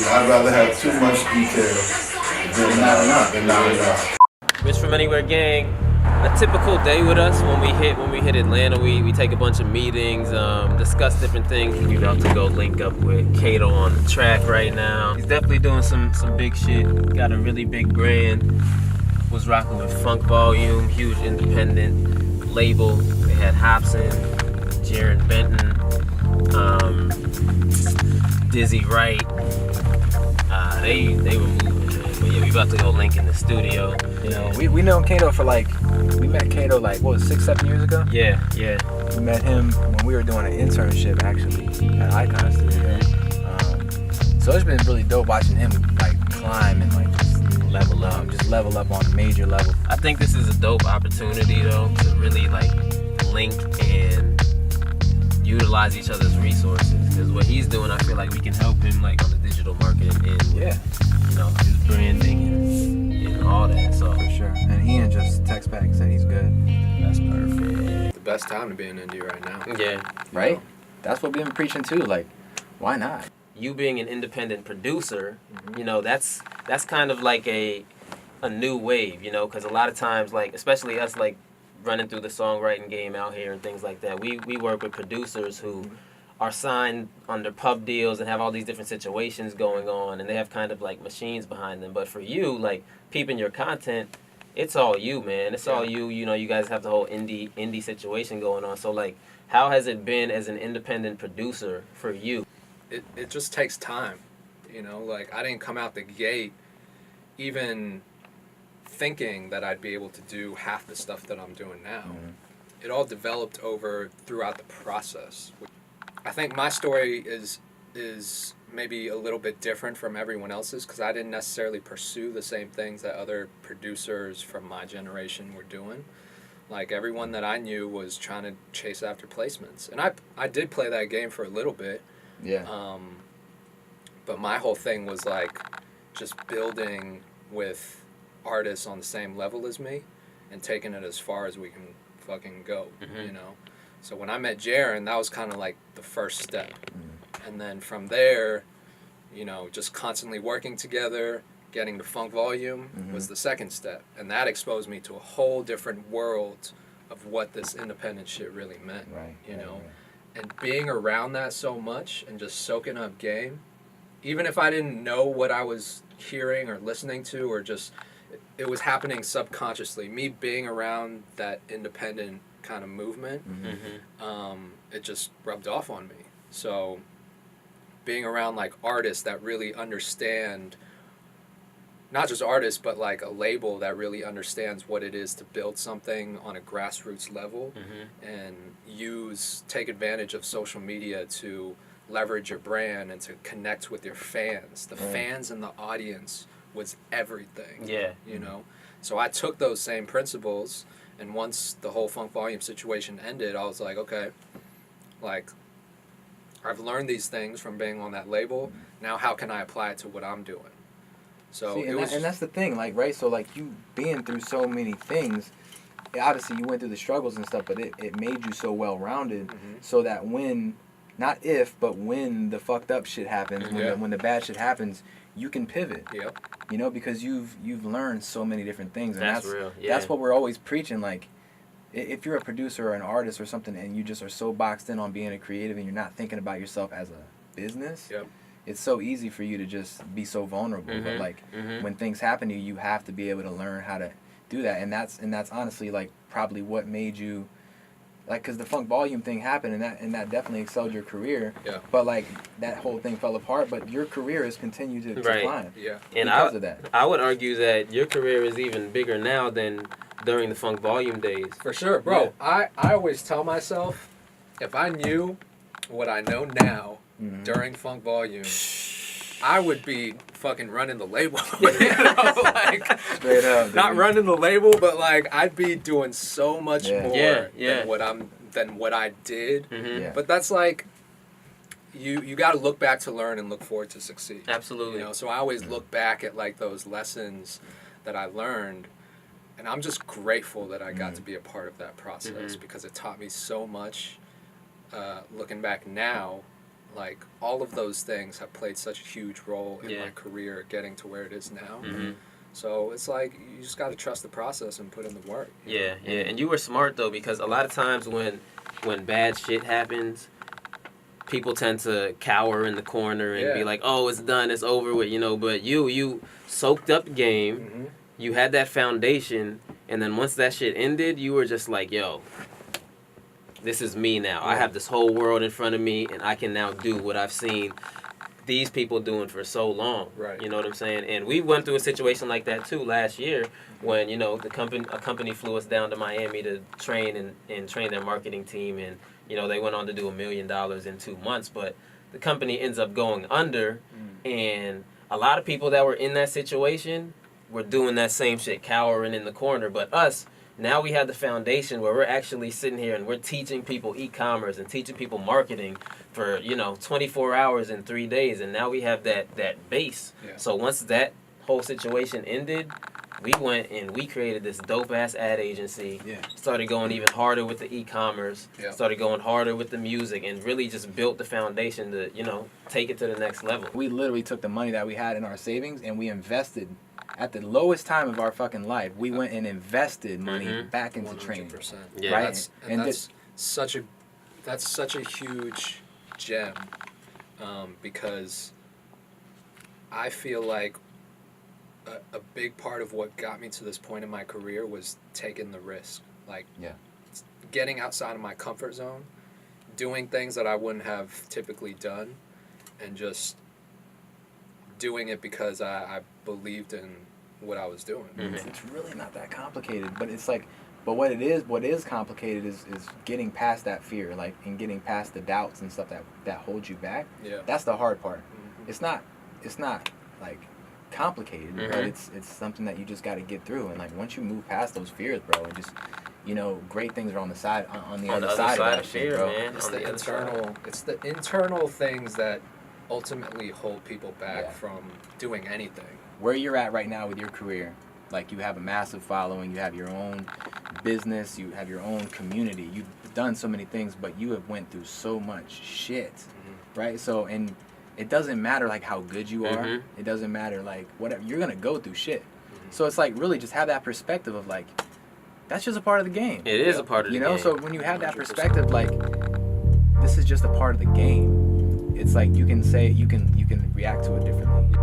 I'd rather have too much detail than not enough. Rich from Anywhere Gang. A typical day with us when we hit Atlanta, we take a bunch of meetings, discuss different things. We about to go link up with Kato on the track right now. He's definitely doing some big shit. Got a really big brand. Was rocking with Funk Volume, huge independent label. They had Hopsin, Jarren Benton, Dizzy Wright. They were moving, man. But yeah, we about to go link in the studio. You know, we known Kato for we met Kato what was it, 6-7 years ago? Yeah. We met him when we were doing an internship actually at Icon Studio. So it's been really dope watching him climb and just level up on a major level. I think this is a dope opportunity though to really link and utilize each other's resources, because what he's doing, I feel like we can help him on the digital marketing end. Yeah. His branding and all that. So for sure. And Ian just text back and said he's good. That's perfect. The best time to be in India right now. Yeah. Right? That's what we've been preaching too. Why not? You being an independent producer, that's kind of like a new wave, because a lot of times, especially us, running through the songwriting game out here and things like that, we work with producers who are signed under pub deals and have all these different situations going on, and they have kind of machines behind them. But for you, peeping your content, it's all you, man. It's all you. You guys have the whole indie situation going on. So how has it been as an independent producer for you? It just takes time, I didn't come out the gate even thinking that I'd be able to do half the stuff that I'm doing now. It all developed throughout the process. I think my story is maybe a little bit different from everyone else's, because I didn't necessarily pursue the same things that other producers from my generation were doing. Everyone that I knew was trying to chase after placements, and I did play that game for a little bit. Yeah. But my whole thing was just building with artists on the same level as me and taking it as far as we can fucking go, So when I met Jarren, that was kind of the first step. And then from there, just constantly working together, getting to Funk Volume was the second step. And that exposed me to a whole different world of what this independent shit really meant, Right. And being around that so much and just soaking up game, even if I didn't know what I was hearing or listening to, or just it was happening subconsciously, me being around that independent kind of movement, it just rubbed off on me. So being around artists that really understand, not just artists, but a label that really understands what it is to build something on a grassroots level, and take advantage of social media to leverage your brand and to connect with your fans. The fans and the audience was everything. Yeah. So I took those same principles, and once the whole Funk Volume situation ended, I was like, okay, I've learned these things from being on that label. Now how can I apply it to what I'm doing? So and that's the thing, right? So you being through so many things, obviously you went through the struggles and stuff, but it made you so well rounded, so that when the fucked up shit happens, when the bad shit happens, you can pivot. Yep. Because you've learned so many different things, and that's real. Yeah. That's what we're always preaching. If you're a producer or an artist or something, and you just are so boxed in on being a creative, and you're not thinking about yourself as a business. Yep. It's so easy for you to just be so vulnerable, but when things happen to you, you have to be able to learn how to do that, and that's honestly probably what made you, because the Funk Volume thing happened, and that definitely excelled your career. Yeah. But that whole thing fell apart, but your career has continued to climb. Yeah. And because of that. I would argue that your career is even bigger now than during the Funk Volume days. For sure, bro. Yeah. I always tell myself, if I knew what I know now during Funk Volume, I would be fucking running the label. Straight up. Not running the label, but I'd be doing so much more Yeah. than what I did. Yeah. But that's you got to look back to learn and look forward to succeed. Absolutely. So I always look back at those lessons that I learned, and I'm just grateful that I got to be a part of that process, because it taught me so much. Looking back now, Like, all of those things have played such a huge role in Yeah. my career getting to where it is now. Mm-hmm. So it's like, you just got to trust the process and put in the work. Yeah, yeah, and you were smart though, because a lot of times when bad shit happens, people tend to cower in the corner and be Yeah. like, "Oh, it's done, it's over with," But you soaked up the game, Mm-hmm. you had that foundation, and then once that shit ended, you were just like, "Yo, this is me now. I Yeah. have this whole world in front of me, and I can now do what I've seen these people doing for so long." Right. You know what I'm saying? And we went through a situation like that too last year when, a company flew us down to Miami to train and train their marketing team, and they went on to do $1 million in 2 months, but the company ends up going under, and a lot of people that were in that situation were doing that same shit, cowering in the corner. But us, now we have the foundation where we're actually sitting here and we're teaching people e-commerce and teaching people marketing for 24 hours in 3 days, and now we have that base. Yeah. So once that whole situation ended, we went and we created this dope ass ad agency. Yeah. Started going even harder with the e-commerce. Yeah. Started going harder with the music, and really just built the foundation to take it to the next level. We literally took the money that we had in our savings and we invested at the lowest time of our fucking life. We went and invested money Mhm. back into training. 100%. Yeah. Right? And And that's such a huge gem, because I feel like a big part of what got me to this point in my career was taking the risk, like Yeah. getting outside of my comfort zone, doing things that I wouldn't have typically done, and just doing it because I believed in what I was doing. Mhm. It's really not that complicated, but it's like, but what is complicated is getting past that fear, like, and getting past the doubts and stuff that hold you back. Yeah. That's the hard part. Mhm. It's not like complicated, but Mhm. it's something that you just got to get through. And like once you move past those fears, bro, and just great things are on the side on the On other the other side side of that of shit, fear, bro. man. It's On the the other side. internal things that ultimately hold people back Yeah. from doing anything. Where you're at right now with your career, like you have a massive following, you have your own business, you have your own community, you've done so many things, but you have went through so much shit, right? So, and it doesn't matter like how good you are, Mhm. it doesn't matter like whatever, you're gonna go through shit. So it's like really just have that perspective of like, that's just a part of the game. It is a part of the game. So when you have that 100%. perspective, like this is just a part of the game, it's like you can react to it differently.